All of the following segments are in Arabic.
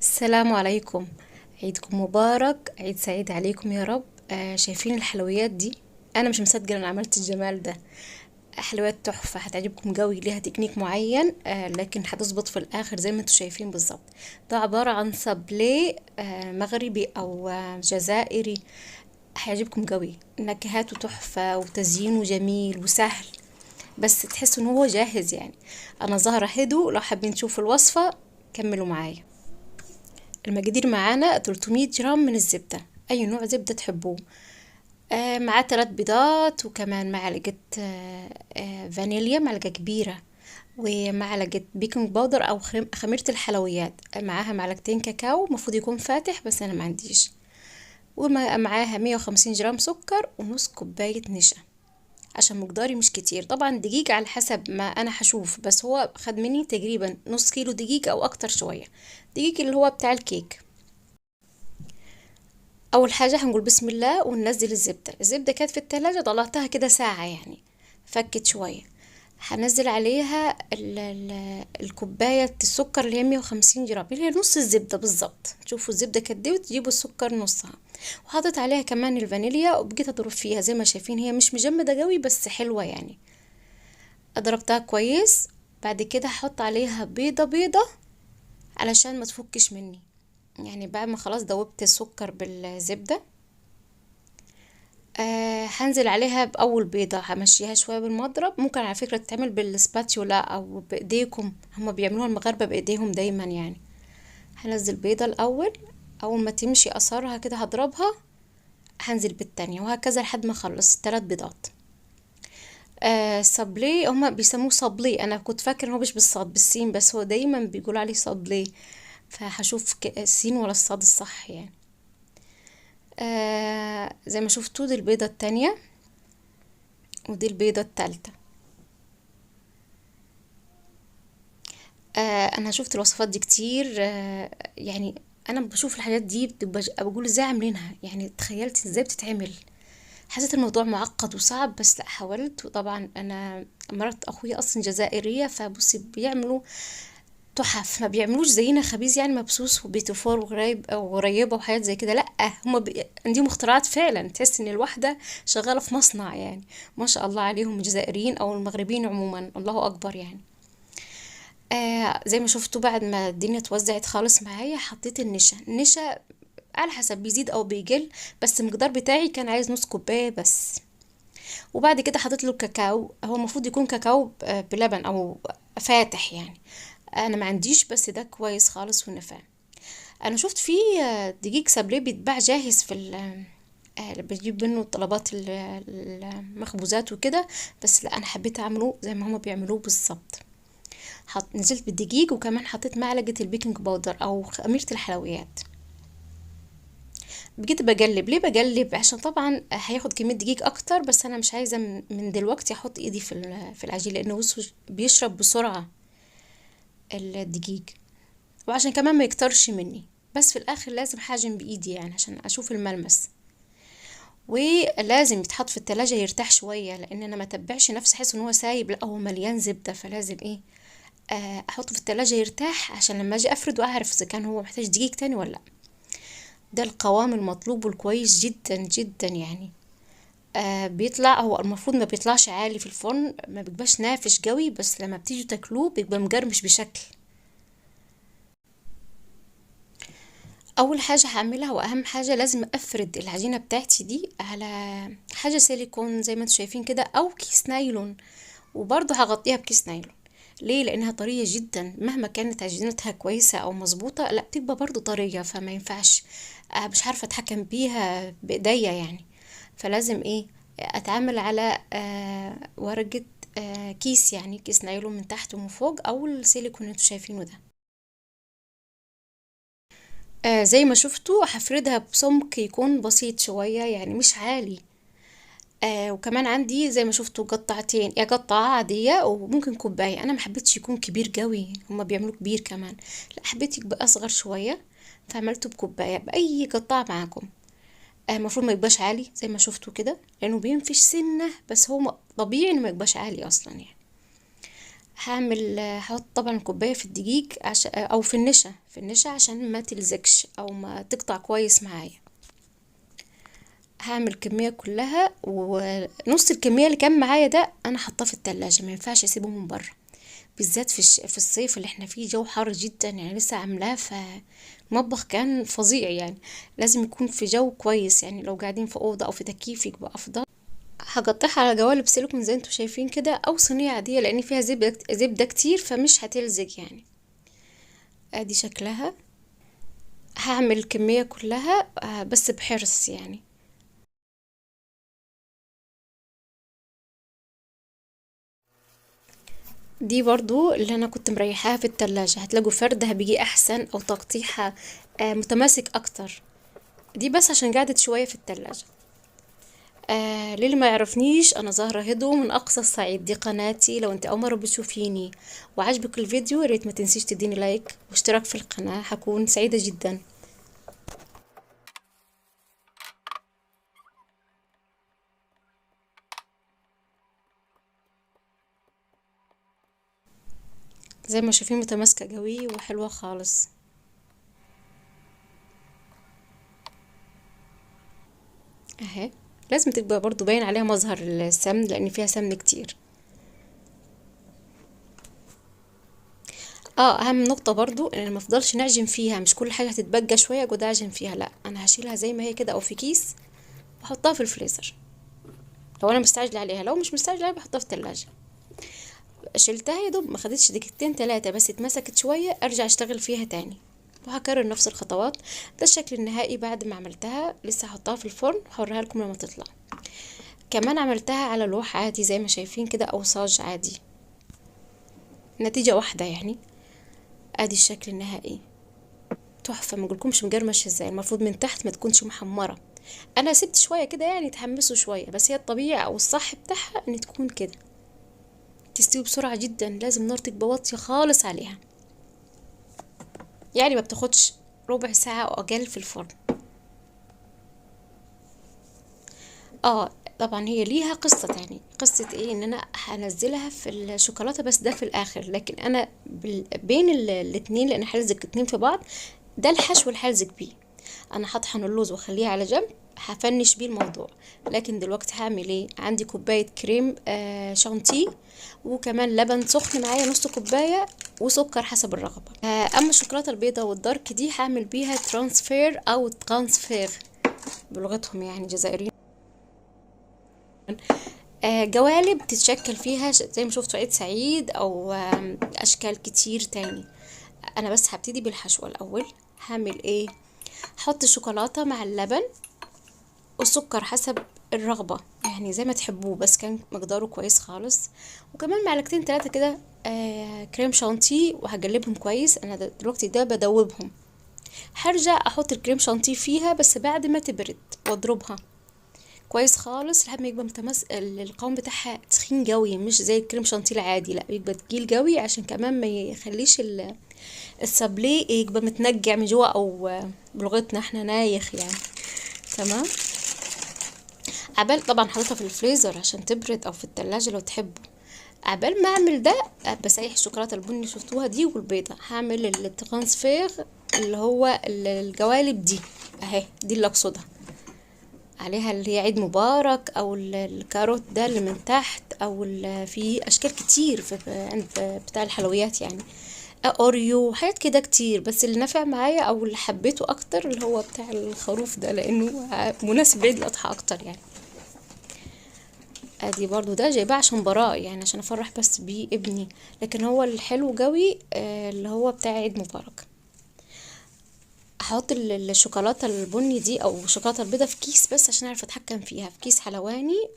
السلام عليكم. عيدكم مبارك، عيد سعيد عليكم يا رب. شايفين الحلويات دي؟ انا مش مصدقه انا عملت الجمال ده. حلويات تحفه هتعجبكم قوي، ليها تكنيك معين لكن هتظبط في الاخر زي ما انتم شايفين بالظبط. ده عباره عن صبلي مغربي او جزائري. هيعجبكم قوي، نكهاته تحفه وتزيينه جميل وسهل، بس تحسوا ان هو جاهز يعني. انا ظاهره هدو، لو حابين تشوفوا الوصفه كملوا معايا. المقادير معانا 300 جرام من الزبدة، أي نوع زبدة تحبوه. معاه 3 بيضات، وكمان معلقة فانيليا، معلقة كبيرة، ومعلقة بيكنج باودر أو خميرة الحلويات. معاها معلقتين كاكاو، مفروض يكون فاتح بس أنا ما عنديش. ومعاها 150 جرام سكر ونص كوباية نشا. عشان مقداري مش كتير، طبعا دقيق على حسب ما أنا هشوف، بس هو خد مني تقريبا نص كيلو دقيق أو أكتر شوية. دقيق اللي هو بتاع الكيك. اول حاجة هنقول بسم الله وننزل الزبدة كانت في التلاجة، طلعتها كده ساعة يعني، فكت شوية. هنزل عليها الكوباية السكر اللي هي 150 جرام، اللي هي نص الزبدة بالظبط. تشوفوا الزبدة قد ايه وتجيبوا السكر نصها. وحطيت عليها كمان الفانيليا وبقيت اضرب فيها زي ما شايفين، هي مش مجمدة قوي بس حلوة يعني. ضربتها كويس. بعد كده هحط عليها بيضة بيضة علشان ما تفكش مني. يعني بعد ما خلاص دوبت السكر بالزبدة، هنزل عليها بأول بيضة، همشيها شوية بالمضرب. ممكن على فكرة تتعمل بالسباتيولا أو بإيديكم، هما بيعملوها المغاربة بإيديهم دايما يعني. هنزل بيضة الأول، أول ما تمشي أثرها كده هضربها. هنزل بالتانية وهكذا لحد ما أخلص 3 بيضات. صابلي هما بيسموه صابلي، أنا كنت فاكر هو مش بالصاد بالسين، بس هو دايما بيقولوا عليه صابلي. فهشوف السين ولا الصاد الصح يعني. زي ما شفتوا دي البيضة التانية، ودي البيضة التالتة. انا شفت الوصفات دي كتير يعني. انا بشوف الحاجات دي بتبقى بقول ازاي عاملينها، يعني تخيلت ازاي بتتعمل. حسيت الموضوع معقد وصعب، بس لا حاولت. وطبعا انا مرات اخويا اصلا جزائريه، فبصي بيعملوا تحف، ما بيعملوش زينا خبيز يعني مبسوس وبيتفور وغريب او غريبه وحاجات زي كده. لا، هم عندهم اختراعات فعلا، تحس ان الواحده شغاله في مصنع يعني. ما شاء الله عليهم، الجزائريين او المغربيين عموما، الله اكبر يعني. زي ما شفتوا بعد ما الدنيا اتوزعت خالص معايا، حطيت النشا على حسب بيزيد او بيقل، بس المقدار بتاعي كان عايز نص كوباية بس. وبعد كده حطيت له الكاكاو، هو المفروض يكون كاكاو بلبن او فاتح يعني. انا ما عنديش، بس ده كويس خالص ونفع. انا شفت فيه دقيق سابليه بيتباع جاهز في بجيب منه طلبات المخبوزات وكده. بس لا، انا حبيت اعمله زي ما هما بيعملوه بالظبط. نزلت بالدقيق، وكمان حطيت معلقة البيكنج باودر او خميرة الحلويات. بقيت بقلب. ليه بقلب؟ عشان طبعا هياخد كمية دقيق اكتر، بس انا مش عايزة من دلوقتي احط ايدي في العجين، لانه بصوا بيشرب بسرعة الدقيق. وعشان كمان ما يكترش مني، بس في الاخر لازم حاجم بايدي يعني عشان اشوف الملمس. ولازم يتحط في التلاجة يرتاح شوية، لان انا ما تبعش نفسي احس ان هو سايب، لا هو مليان زبدة، فلازم ايه احطه في التلاجة يرتاح عشان لما اجي افرد واعرف اذا كان هو محتاج دقيق تاني ولا لا. ده القوام المطلوب والكويس جدا جدا يعني. بيطلع، هو المفروض ما بيطلعش عالي في الفرن، ما بيبقاش نافش قوي، بس لما بتيجوا تاكلوه بيبقى مقرمش بشكل. اول حاجه هعملها واهم حاجه، لازم افرد العجينه بتاعتي دي على حاجه سيليكون زي ما انتم شايفين كده، او كيس نايلون. وبرضه هغطيها بكيس نايلون. ليه؟ لانها طريه جدا، مهما كانت عجينتها كويسه او مظبوطه لا بتبقى برضه طريه، فما ينفعش. مش عارفه اتحكم بيها بايديا يعني. فلازم ايه، اتعامل على ورقه، كيس يعني كيس نايلون من تحت ومن فوق، او السيليكون اللي انتوا شايفينه ده. زي ما شفتوا هفردها بسمك يكون بسيط شوية يعني مش عالي. وكمان عندي زي ما شفتوا قطعتين، يا قطعة عادية وممكن كوباية. انا ما حبيتش يكون كبير قوي، هما بيعملوه كبير كمان. لا، حبيت يبقى اصغر شوية، فعملته بكوباية بأي قطعة معاكم. المفروض ما يبقاش عالي زي ما شفتوا كده، لانه بينفش سنة، بس هو طبيعي انه ما يبقاش عالي اصلا يعني. هحط طبعا الكوبايه في الدقيق عشان او في النشا عشان ما تلزقش او ما تقطع كويس معايا. هعمل كميه كلها، ونص الكميه اللي كان معايا ده انا حطاه في التلاجة، ما ينفعش اسيبه من بره، بالذات في الصيف اللي احنا فيه جو حار جدا يعني، لسه عاملاه فالمطبخ كان فظيع يعني. لازم يكون في جو كويس يعني، لو قاعدين في اوضه او في تكييف يبقى افضل. هقطعها على جوانب سيليكون زي انتوا شايفين كده، او صينيه عاديه لان فيها زبده كتير فمش هتلزق يعني. ادي شكلها. هعمل الكميه كلها بس بحرص يعني. دي برضو اللي انا كنت مريحاها في التلاجة، هتلاقوا فردها بيجي احسن او تقطيعها متماسك اكتر. دي بس عشان قعدت شوية في التلاجة. للي ما يعرفنيش، انا زهرة هدو من اقصى الصعيد، دي قناتي لو انت اول مرة بتشوفيني وعجبك الفيديو، يا ريت ما تنسيش تديني لايك واشتراك في القناة، هكون سعيدة جدا. زي ما شايفين متماسكة قوي وحلوة خالص. اهي. لازم تبقى برضو باين عليها مظهر السمن لان فيها سمن كتير. اهم نقطة برضو ان ما افضلش نعجن فيها، مش كل حاجة هتتبقى شوية اقعد اعجن فيها، لا انا هشيلها زي ما هي كده او في كيس واحطها في الفريزر لو انا مستعجلة عليها. لو مش مستعجلة عليها بحطها في التلاجة. شلتها يا دوب ما خدتش دقيقتين تلاتة بس اتمسكت شوية، ارجع اشتغل فيها تاني وهكرر نفس الخطوات. ده الشكل النهائي بعد ما عملتها. لسه هحطها في الفرن وهوريها لكم لما تطلع. كمان عملتها على لوح عادي زي ما شايفين كده او صاج عادي، نتيجة واحدة يعني. ادي الشكل النهائي تحفة، ما اقولكمش مقرمش ازاي، المفروض من تحت ما تكونش محمرة. انا سبت شوية كده يعني تحمسوا شوية، بس هي الطبيعي او الصح بتاعها ان تكون كده. تستوي بسرعة جدا، لازم نار تبقى واطية خالص عليها، يعني ما بتاخدش ربع ساعة او اقل في الفرن. اه طبعا هي ليها قصة تاني. قصة ايه؟ ان انا هنزلها في الشوكولاتة بس ده في الاخر، لكن انا بين الاتنين لان هلزق اتنين في بعض، ده الحشو اللي هلزق بيه. انا هطحن اللوز واخليه على جنب، هفنش بيه الموضوع. لكن دلوقتي هعمل ايه؟ عندي كوباية كريم شانتيه، وكمان لبن سخن معايا نص كوباية، وسكر حسب الرغبة. اما الشوكولاتة البيضاء والدارك دي هعمل بيها ترانسفير او ترانسفير بلغتهم يعني جزائريين. جوالب تتشكل فيها زي ما شفتوا عيد سعيد او اشكال كتير تاني. انا بس هبتدي بالحشوة الاول. هعمل ايه؟ حط الشوكولاتة مع اللبن والسكر حسب الرغبة يعني زي ما تحبوه، بس كان مقداره كويس خالص. وكمان معلقتين تلاتة كده كريم شانتيه، وهقلبهم كويس. انا دلوقتي ده بدوبهم. هرجع احط الكريم شانتيه فيها بس بعد ما تبرد واضربها كويس خالص لحد ما يبقى القوام بتاعها تخين قوي، مش زي الكريم شانتيه العادي، لا يبقى تقيل قوي عشان كمان ما يخليش السابليه يبقى متنجع من جوا او بلغتنا احنا نايخ يعني. تمام. عبال طبعا حاططها في الفريزر عشان تبرد او في التلاجة لو تحبوا. عبال ما اعمل ده بسيح الشوكولاته البني اللي شفتوها دي والبيضه، هعمل الترانسفير اللي هو الجوالب دي اهي، دي اللي اقصدها عليها، اللي هي عيد مبارك او الكاروت ده اللي من تحت، او في اشكال كتير في عند بتاع الحلويات يعني، اوريو حاجات كده كتير. بس اللي نفع معايا او اللي حبيته اكتر اللي هو بتاع الخروف ده لانه مناسب عيد الاضحى اكتر يعني. ادي برضو ده جايباه عشان براء يعني، عشان افرح بس بيه ابني. لكن هو الحلو قوي اللي هو بتاع عيد مبارك. هحط الشوكولاته البني دي او الشوكولاته البيضاء في كيس بس عشان اعرف اتحكم فيها، في كيس حلواني.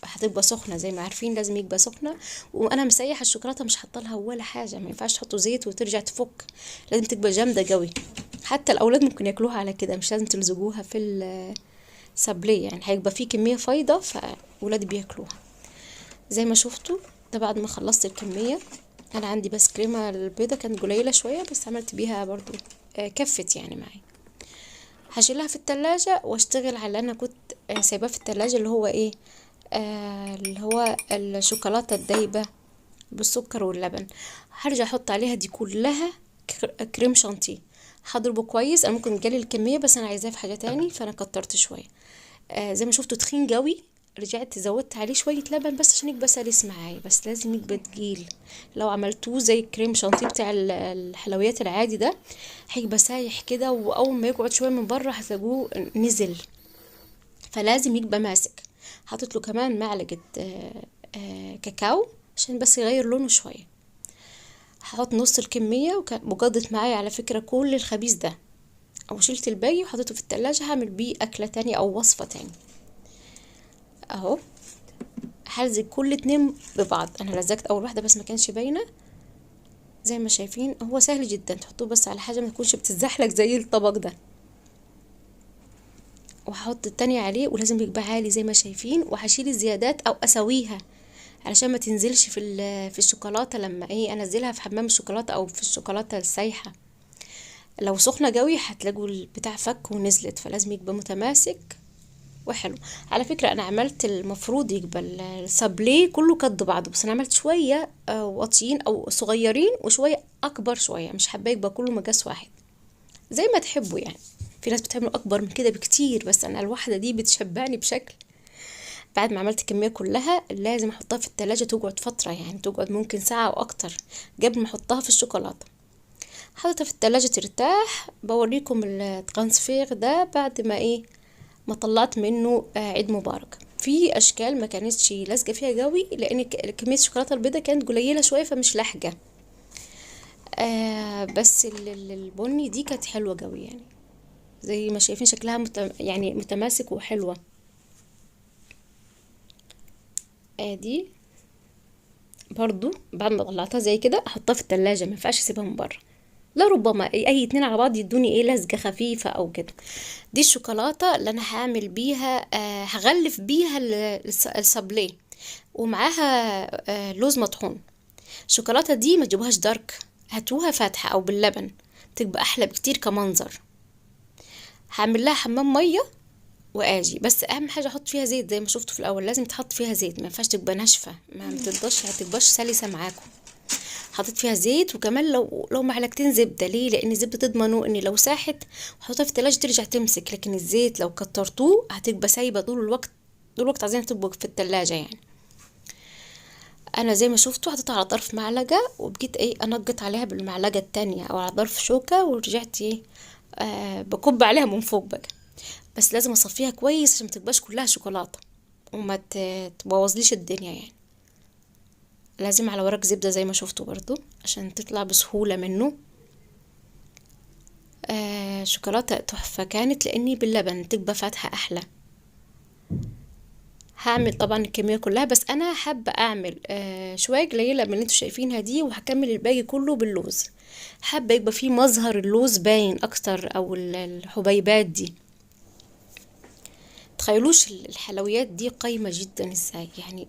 هتبقى سخنه زي ما عارفين لازم يبقى سخنه. وانا مسيح الشوكولاته مش حاطه لها ولا حاجه، ما ينفعش تحطوا زيت وترجع تفك، لازم تبقى جامده قوي. حتى الاولاد ممكن ياكلوها على كده، مش لازم تلزقوها في السابليه يعني، هيبقى فيه كميه فايضه فولادي بياكلوها. زي ما شفتوا ده بعد ما خلصت الكميه. انا عندي بس كريمه البيضه كانت قليله شويه بس عملت بيها برضو كفت يعني معي. هشيلها في التلاجة واشتغل على اللي انا كنت سايباه في التلاجة اللي هو ايه اللي هو الشوكولاتة الدايبة بالسكر واللبن. هرجع احط عليها دي كلها كريم شانتيه. هضربه كويس. انا ممكن جالي الكميه بس انا عايزاه في حاجه تاني فانا كترت شويه. زي ما شفتوا تخين قوي، رجعت زودت عليه شويه لبن بس عشان يبقى سلس معايا، بس لازم يبقى تقيل. لو عملتوه زي الكريم شانتيه بتاع الحلويات العادي ده هيبقى سايح كده، واول ما يقعد شويه من بره هتلاقوه نزل. فلازم يبقى ماسك. حطيت له كمان معلقه كاكاو عشان بس يغير لونه شويه. هحط نص الكميه، وقضت معايا على فكره كل الخبيز ده، او شلت الباقي وحطيته في التلاجة هعمل بيه اكله تانية او وصفه تانية. اهو هلزق كل اتنين ببعض. انا لزقت اول واحده بس ما كانش باينه. زي ما شايفين هو سهل جدا، تحطوه بس على حاجه ما تكونش بتتزحلق زي الطبق ده. وهحط التانية عليه ولازم يبقى عالي زي ما شايفين، وهشيل الزيادات او اسويها علشان ما تنزلش في الشوكولاته لما ايه انزلها في حمام الشوكولاته او في الشوكولاته السايحه. لو سخنه قوي هتلاقوا البتاع فك ونزلت، فلازم يبقى متماسك وحلو. على فكرة انا عملت المفروض يبقى السابليه كله قد بعضه، بس انا عملت شوية واطيين او صغيرين وشوية اكبر شوية، مش حابة يبقى كله مقاس واحد. زي ما تحبوا يعني. في ناس بتعمل اكبر من كده بكتير، بس انا الواحدة دي بتشبعني بشكل. بعد ما عملت الكمية كلها لازم احطها في التلاجة تقعد فترة، يعني تقعد ممكن ساعة او اكتر قبل ما احطها في الشوكولاتة. حطيتها في التلاجة ترتاح. بوريكم الترانسفير ده بعد ما ايه ما طلعت منه عيد مبارك. في اشكال ما كانتش لازقه فيها قوي لان كميه الشوكولاته البيضاء كانت قليله شويه فمش لاحقه. بس البني دي كانت حلوه قوي يعني. زي ما شايفين شكلها يعني متماسك وحلوه. ادي برضو بعد ما طلعتها زي كده احطها في التلاجة، ما ينفعش اسيبها من بره. لا ربما اي اتنين على بعض يدوني ايه لزقه خفيفه او كده. دي الشوكولاته اللي انا هعمل بيها هغلف بيها السابليه، ومعاها لوز مطحون. الشوكولاته دي ما تجيبوهاش دارك، هاتوها فاتحه او باللبن، تبقى احلى بكتير كمنظر. هعمل لها حمام ميه واجي، بس اهم حاجه احط فيها زيت زي ما شفتوا في الاول، لازم تحط فيها زيت، ما ينفعش تبقى ناشفه، ما بتبقاش هتبقاش سلسه معاكم. حطيت فيها زيت، وكمان لو معلقتين زبده. ليه؟ لان الزبده تضمنوا ان لو ساحت وحطها في التلاجة ترجع تمسك، لكن الزيت لو كترتوه هتبقى سايبه طول الوقت. طول الوقت عايزين تبقى في التلاجة يعني. انا زي ما شفتوا حطيتها على طرف معلقه، وبقيت ايه انقط عليها بالمعلقه التانية او على طرف شوكه، ورجعت ايه بكب عليها من فوق بقى. بس لازم اصفيها كويس عشان متبقاش كلها شوكولاته وما تبوظليش الدنيا يعني. لازم على ورق زبده زي ما شفتوا برضو عشان تطلع بسهوله منه. شوكولاته تحفه كانت، لاني باللبن تبقى فاتحه احلى. هعمل طبعا الكميه كلها، بس انا حابه اعمل شويه قليله من اللي انتوا شايفينها دي، وهكمل الباقي كله باللوز. حابه يبقى فيه مظهر اللوز باين اكتر، او الحبيبات دي. تخيلوش الحلويات دي قايمه جدا ازاي يعني،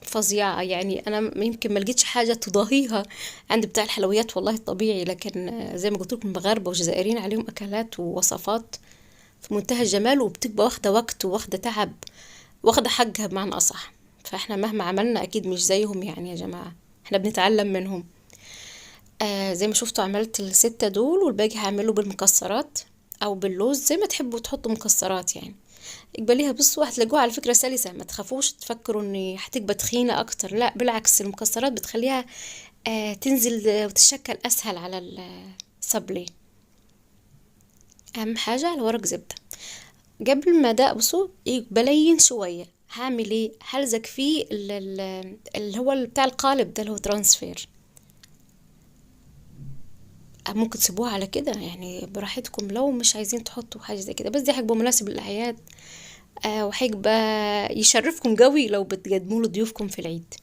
فظيعه يعني. انا يمكن ما لقيتش حاجه تضاهيها عند بتاع الحلويات والله الطبيعي، لكن زي ما قلت لكم المغاربه والجزائريين عليهم اكلات ووصفات في منتهى الجمال، وبتبقى واخده وقت وواخده تعب، واخدة حقها بمعنى أصح. فاحنا مهما عملنا أكيد مش زيهم يعني يا جماعة، احنا بنتعلم منهم. زي ما شفتوا عملت الستة دول، والباقي هعمله بالمكسرات أو باللوز زي ما تحبوا تحطوا مكسرات يعني. اقبليها بصوا هتلاقوها على فكرة سلسة، ما تخافوش تفكروا ان هتبقى تخينة أكتر، لا بالعكس، المكسرات بتخليها تنزل وتتشكل أسهل على الصبلي. أهم حاجة على ورق زبدة. قبل ما ده بصوا بلين شوية، هعمل ايه؟ هلزق فيه اللي هو بتاع القالب ده اللي هو ترانسفير. ممكن تسيبوها على كده يعني براحتكم لو مش عايزين تحطوا حاجة زي كده، بس دي هيبقى مناسب للأعياد. وهيبقى يشرفكم قوي لو بتقدموا له ضيوفكم في العيد.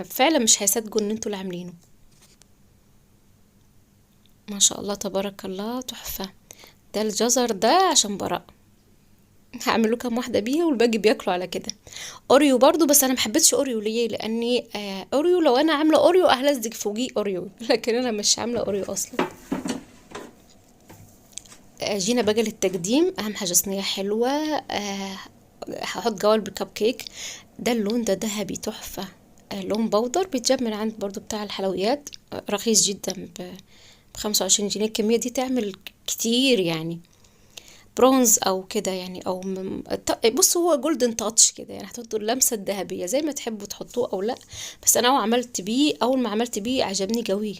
فعلا مش هيصدقوا ان انتوا اللي عاملينه. ما شاء الله تبارك الله تحفة. ده الجزر ده عشان براء، هعمل له كام واحده بيها والباقي بياكلوا على كده. اوريو برضو، بس انا محبتش اوريو. ليه؟ لاني اوريو لو انا عامله اوريو هلزق فوقيه اوريو لكن انا مش عامله اوريو اصلا. جينا بقى للتقديم. اهم حاجه صينيه حلوه. هحط جوال بالكب كيك. ده اللون ده ذهبي تحفه. لون بودر بيتجاب من عند برضو بتاع الحلويات، رخيص جدا، ب25 جنيه. الكمية دي تعمل كتير يعني، برونز او كده يعني، او بص هو جولدن تاتش كده يعني، هتحطوا اللمسة الذهبية زي ما تحبوا تحطوه او لا. بس انا اول ما عملت بيه عجبني قوي.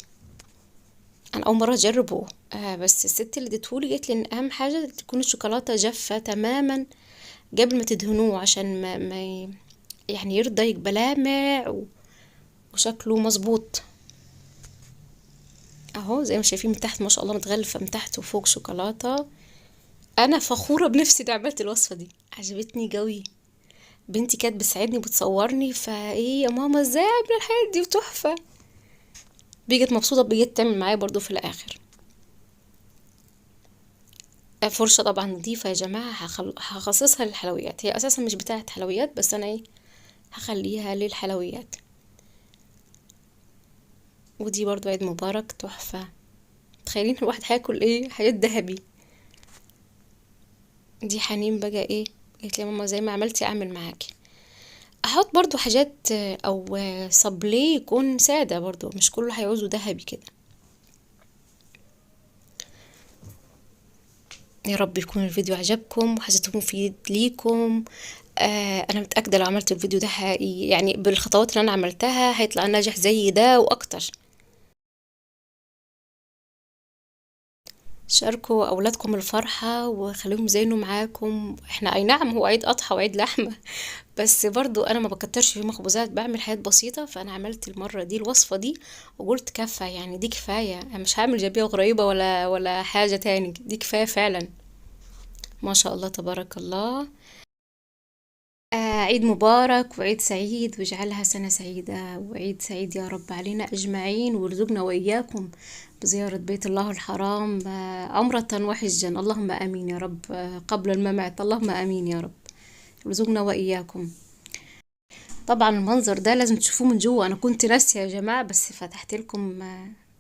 انا اول مرة اجربه. بس الست اللي اديتهولي قالت لي ان اهم حاجة تكون الشوكولاتة جافة تماما قبل ما تدهنوه، عشان يعني يرضى يبقى لامع وشكله مظبوط. اهو زي ما شايفين من تحت ما شاء الله متغلفة من تحت وفوق شوكولاتة. انا فخورة بنفسي اني عملت الوصفة دي، عجبتني قوي. بنتي كانت بتساعدني بتصورني، فايه يا ماما ازاي عاملة الحاجات دي وتحفة. بقت مبسوطة، بقت تعمل معايا برضو في الاخر. فرشة طبعا نظيفة يا جماعة، هخصصها للحلويات، هي اساسا مش بتاعة حلويات، بس انا ايه هخليها للحلويات. ودي برضو عيد مبارك تحفة. تخيلين الواحد هياكل ايه، حاجات ذهبي. دي حنين بقى ايه، قالت لي يا ماما زي ما عملتي اعمل معاكي. احط برضو حاجات او صابليه يكون سادة برضو، مش كله هيعوزه ذهبي كده. يا رب يكون الفيديو عجبكم وحسيته مفيد ليكم. انا متأكدة لو عملت الفيديو ده يعني بالخطوات اللي انا عملتها هيطلع ناجح زي ده واكتر. شاركوا اولادكم الفرحة وخليهم يزينوا معاكم. احنا اي نعم هو عيد اضحى وعيد لحمة، بس برضو انا ما بكترش في مخبوزات، بعمل حاجات بسيطة. فانا عملت المرة دي الوصفة دي وقلت كفى يعني، دي كفاية، انا مش هعمل جبية غريبة ولا حاجة تاني، دي كفاية فعلا. ما شاء الله تبارك الله. عيد مبارك وعيد سعيد، واجعلها سنة سعيدة وعيد سعيد يا رب علينا أجمعين، وارزقنا وإياكم بزيارة بيت الله الحرام عمرة وحجا، اللهم آمين يا رب. قبل الممات، اللهم آمين يا رب، ارزقنا وإياكم. طبعا المنظر ده لازم تشوفوه من جوه، أنا كنت ناسية يا جماعة، بس فتحت لكم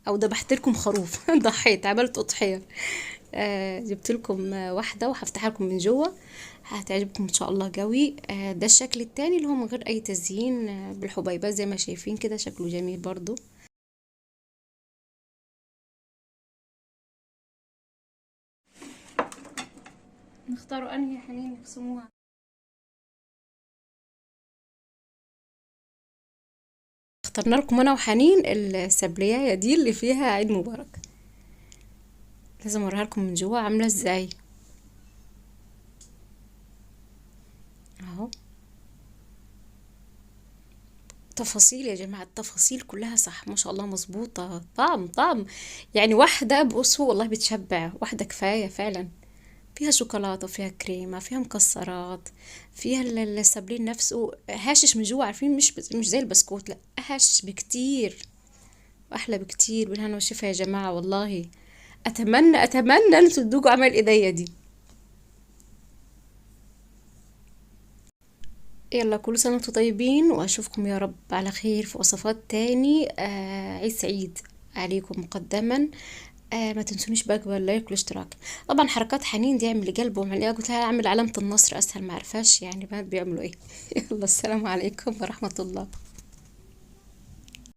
أو دبحت لكم خروف ضحيت، عملت أضحية. جبت لكم واحدة وهفتحها لكم من جوه، هتعجبكم ان شاء الله قوي. ده الشكل التاني اللي هو من غير اي تزيين، بالحبيبات زي ما شايفين كده، شكله جميل برضو. نختاروا انهي حنين نقسموها. اخترنا لكم انا وحنين السبلية دي اللي فيها عيد مبارك. لازم اوريها لكم من جوه عاملة ازاي. اهو تفاصيل يا جماعة، التفاصيل كلها صح ما شاء الله مظبوطة. طعم يعني، واحدة بصوا والله بتشبع، واحدة كفاية فعلا. فيها شوكولاتة وفيها كريمة، فيها مكسرات، فيها السابلين نفسه هاشش من جوا، عارفين مش زي البسكوت، لا هاشش بكتير واحلى بكتير. بالهنا والشفا يا جماعة والله. اتمنى انتوا تدوقوا عمل ايديا دي. يلا كل سنة وانتم طيبين، واشوفكم يا رب على خير في وصفات تاني. عيد سعيد عليكم مقدما. ما تنسونيش بقى باللايك والاشتراك. طبعا حركات حنين دي اعملي قلب وعمليها، قلت لها اعمل علامة النصر اسهل، ما عرفاش يعني بنات بيعملوا ايه. يلا السلام عليكم ورحمة الله.